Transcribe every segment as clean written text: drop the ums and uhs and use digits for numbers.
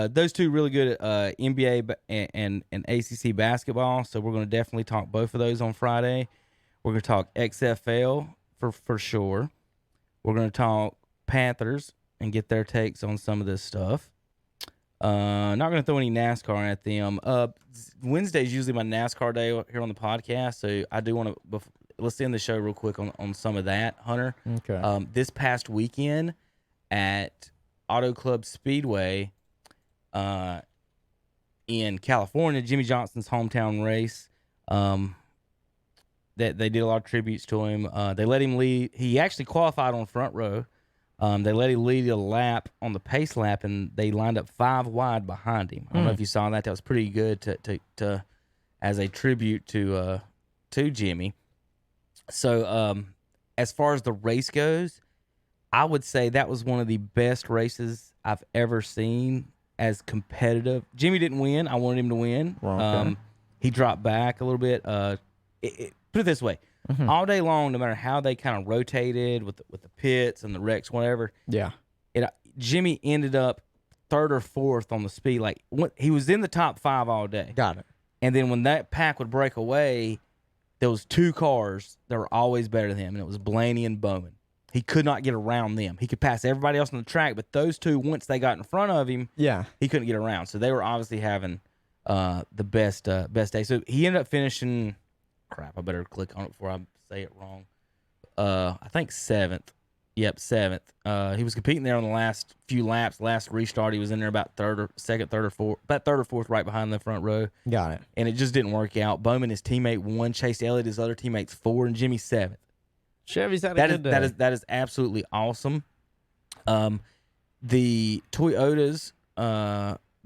those two really good at NBA and ACC basketball. So we're going to definitely talk both of those on Friday. We're going to talk XFL for sure. We're going to talk Panthers and get their takes on some of this stuff. Not going to throw any NASCAR at them. Wednesday is usually my NASCAR day here on the podcast, so I do want to let's end the show real quick on some of that, Hunter. Okay. This past weekend at Auto Club Speedway in California, Jimmy Johnson's hometown race. That they did a lot of tributes to him. They let him lead. He actually qualified on front row. They let him lead a lap on the pace lap, and they lined up 5 wide behind him. I don't know if you saw that. That was pretty good to as a tribute to Jimmy. So as far as the race goes, I would say that was one of the best races I've ever seen as competitive. Jimmy didn't win. I wanted him to win. Okay. He dropped back a little bit. Put it this way. All day long, no matter how they kind of rotated with the pits and the wrecks, whatever. Yeah. Jimmy ended up 3rd or 4th on the speed. Like he was in the top 5 all day. Got it. And then when that pack would break away, there was 2 cars that were always better than him, and it was Blaney and Bowman. He could not get around them. He could pass everybody else on the track, but those 2, once they got in front of him, he couldn't get around. So they were obviously having the best day. So he ended up finishing. Crap! I better click on it before I say it wrong. I think 7th. Yep, 7th. He was competing there on the last few laps. Last restart, he was in there about 3rd or 4th, about 3rd or 4th, right behind the front row. Got it. And it just didn't work out. Bowman, his teammate, 1. Chase Elliott, his other teammate's 4, and Jimmy 7th. Chevy's had a good day. That is absolutely awesome. The Toyotas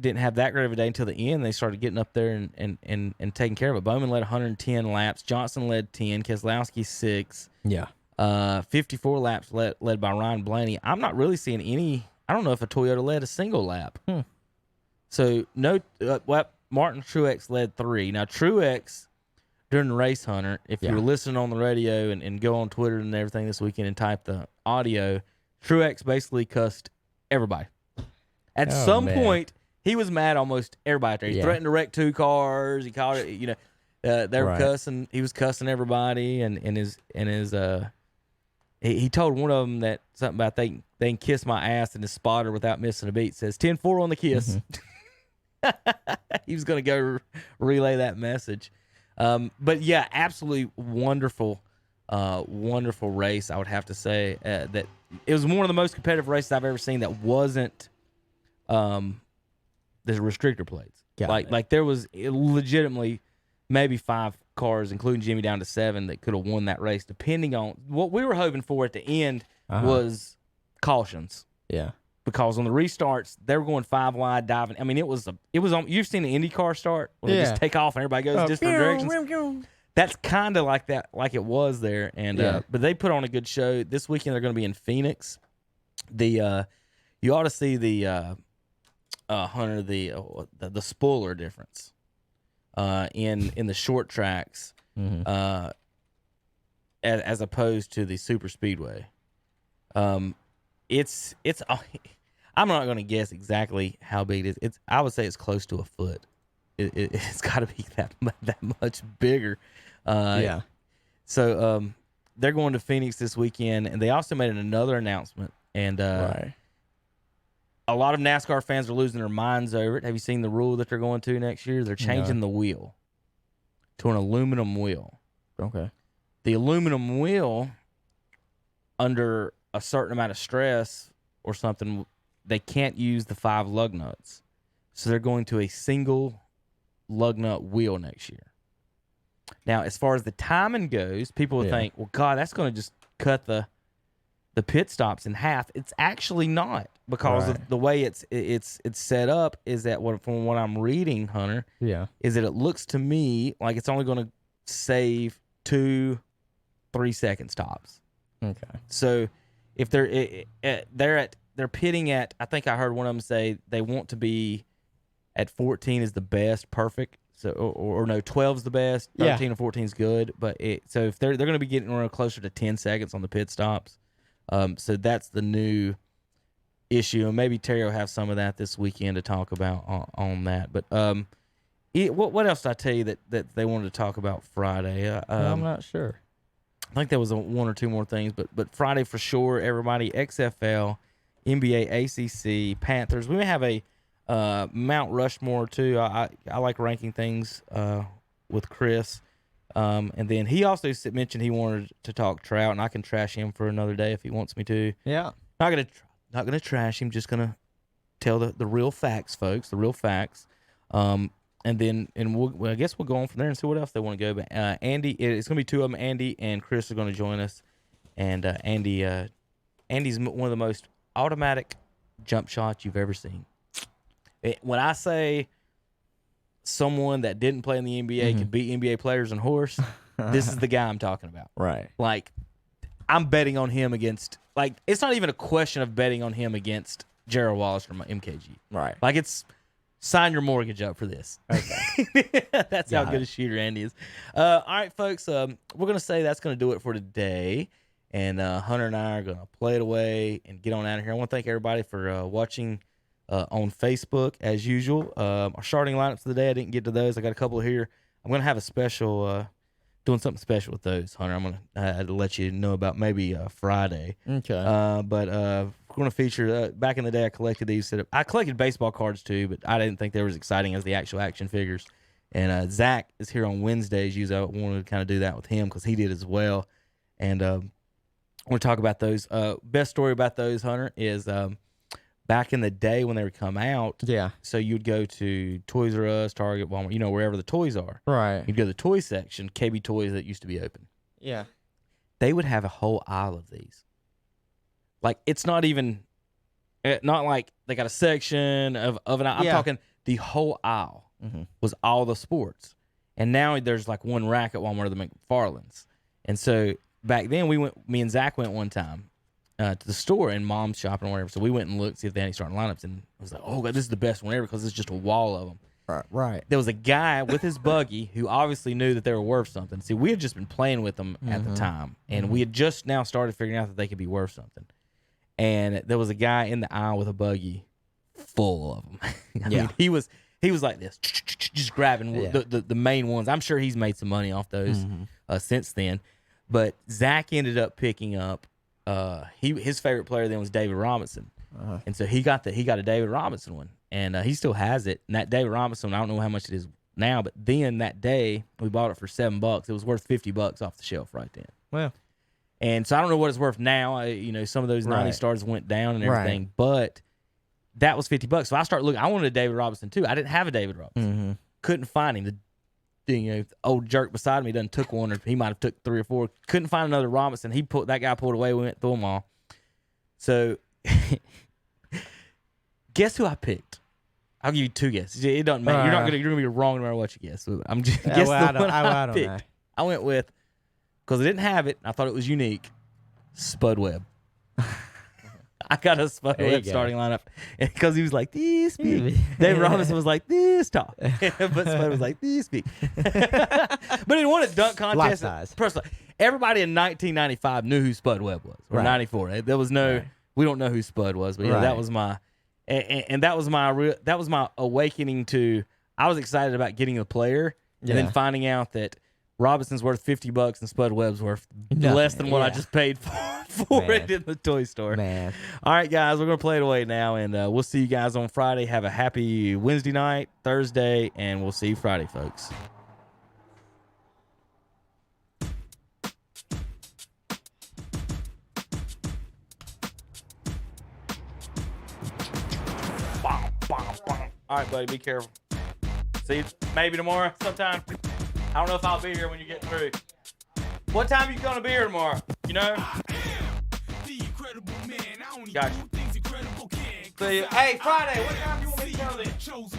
didn't have that great of a day until the end. They started getting up there and taking care of it. Bowman led 110 laps. Johnson led 10. Keselowski 6. Yeah. 54 laps led by Ryan Blaney. I'm not really seeing any. I don't know if a Toyota led a single lap. So no. Martin Truex led 3. Now Truex during the race, Hunter, if you were listening on the radio and go on Twitter and everything this weekend and type the audio, Truex basically cussed everybody. At some point, he was mad almost everybody out there. He threatened to wreck 2 cars. He called it, they were cussing. He was cussing everybody, and he told one of them that something about they can kiss my ass in his spotter without missing a beat. Says 10-4 on the kiss. He was going to go relay that message. But yeah, absolutely wonderful race. I would have to say that it was one of the most competitive races I've ever seen. That wasn't the restrictor plates. Like there was legitimately maybe 5 cars, including Jimmy, down to 7 that could have won that race, depending on what we were hoping for at the end was cautions. Yeah. Because on the restarts, they were going 5 wide, diving. I mean, it was on. You've seen the IndyCar start when they just take off and everybody goes different directions. That's kind of like that, like it was there. And but they put on a good show this weekend. They're going to be in Phoenix. You ought to see the Hunter the spoiler difference in the short tracks as opposed to the super speedway. It's I'm not going to guess exactly how big it is. I would say it's close to a foot. It's got to be that much bigger. So they're going to Phoenix this weekend, and they also made another announcement. And a lot of NASCAR fans are losing their minds over it. Have you seen the rule that they're going to next year? They're changing the wheel to an aluminum wheel. Okay. The aluminum wheel, under a certain amount of stress or something, they can't use the 5 lug nuts. So they're going to a single lug nut wheel next year. Now, as far as the timing goes, people would think, well, God, that's going to just cut the pit stops in half. It's actually not, because of the way it's set up. Is that from what I'm reading, Hunter? Yeah, is that it looks to me like it's only going to save 2-3 seconds tops. Okay, so if they're pitting at, I think I heard one of them say they want to be at 14 is the best, perfect. So or no, 12 is the best, 13 or 14 is good. But so if they're going to be getting around closer to 10 seconds on the pit stops. So that's the new issue, and maybe Terry will have some of that this weekend to talk about on that. But what else did I tell you that they wanted to talk about Friday? I'm not sure. I think there was one or two more things, but Friday for sure. Everybody, XFL, NBA, ACC, Panthers. We may have a Mount Rushmore too. I like ranking things with Chris, and then he also mentioned he wanted to talk Trout, and I can trash him for another day if he wants me to. Yeah, not gonna trash him. Just gonna tell the real facts, folks. The real facts. And then I guess we'll go on from there and see what else they want to go. But Andy, it's going to be two of them. Andy and Chris are going to join us. And Andy's one of the most automatic jump shots you've ever seen. When I say someone that didn't play in the NBA could beat NBA players in horse, this is the guy I'm talking about. Right. Like, I'm betting on him against, like, it's not even a question of betting on him against Gerald Wallace from MKG. Right. Like, it's sign your mortgage up for this. Okay. That's how good a shooter Andy is. All right, folks, we're going to say that's going to do it for today. And Hunter and I are going to play it away and get on out of here. I want to thank everybody for watching on Facebook, as usual. Our starting lineups of the day, I didn't get to those. I got a couple here. I'm going to have a special, doing something special with those, Hunter. I'm going to let you know about maybe Friday. Okay. But we're going to feature, back in the day, I collected these. I collected baseball cards too, but I didn't think they were as exciting as the actual action figures. And Zach is here on Wednesdays. Usually I wanted to kind of do that with him because he did as well. And I want to talk about those. Best story about those, Hunter, is back in the day when they would come out. Yeah. So you'd go to Toys R Us, Target, Walmart, wherever the toys are. Right. You'd go to the toy section, KB Toys that used to be open. Yeah. They would have a whole aisle of these. Like, it's not even, not like they got a section of an aisle. I'm talking the whole aisle was all the sports. And now there's like one rack at Walmart of the McFarland's. And so back then me and Zach went one time to the store and Mom's shopping or whatever. So we went and looked, see if they had any starting lineups. And I was like, oh, God, this is the best one ever because it's just a wall of them. Right. There was a guy with his buggy who obviously knew that they were worth something. See, we had just been playing with them at the time. And we had just now started figuring out that they could be worth something. And there was a guy in the aisle with a buggy full of them. I mean, he was like this, just grabbing the main ones. I'm sure he's made some money off those since then. But Zach ended up picking up his favorite player then was David Robinson. And so he got a David Robinson one. And he still has it. And that David Robinson, I don't know how much it is now, but then that day we bought it for $7. It was worth $50 off the shelf right then. Well. And so I don't know what it's worth now. Some of those 90 stars went down and everything, but that was $50. So I started looking. I wanted a David Robinson too. I didn't have a David Robinson. Couldn't find him. The old jerk beside me done took one, or he might have took 3 or 4. Couldn't find another Robinson. That guy pulled away. We went through them all. So guess who I picked? I'll give you 2 guesses. It doesn't matter. You're gonna be wrong no matter what you guess. So I'm just guess the one I picked. Know. I went with, because I didn't have it, I thought it was unique, Spud Webb. I got a Spud Webb starting lineup because he was like this big. David Robinson was like this tall, but Spud was like this big. But he won a dunk contest. Personally, everybody in 1995 knew who Spud Webb was, or 94. There was no, we don't know who Spud was, but that was my, and that was my awakening to. I was excited about getting a player, and then finding out that Robinson's worth $50 and Spud Webb's worth less than what I just paid for it in the toy store. Man. All right, guys, we're going to play it away now, and we'll see you guys on Friday. Have a happy Wednesday night, Thursday, and we'll see you Friday, folks. All right, buddy, be careful. See you maybe tomorrow sometime. I don't know if I'll be here when you get through. What time are you going to be here tomorrow? You know? I am the incredible man. I only do things incredible can. Hey, Friday, what time do you want me to tell them?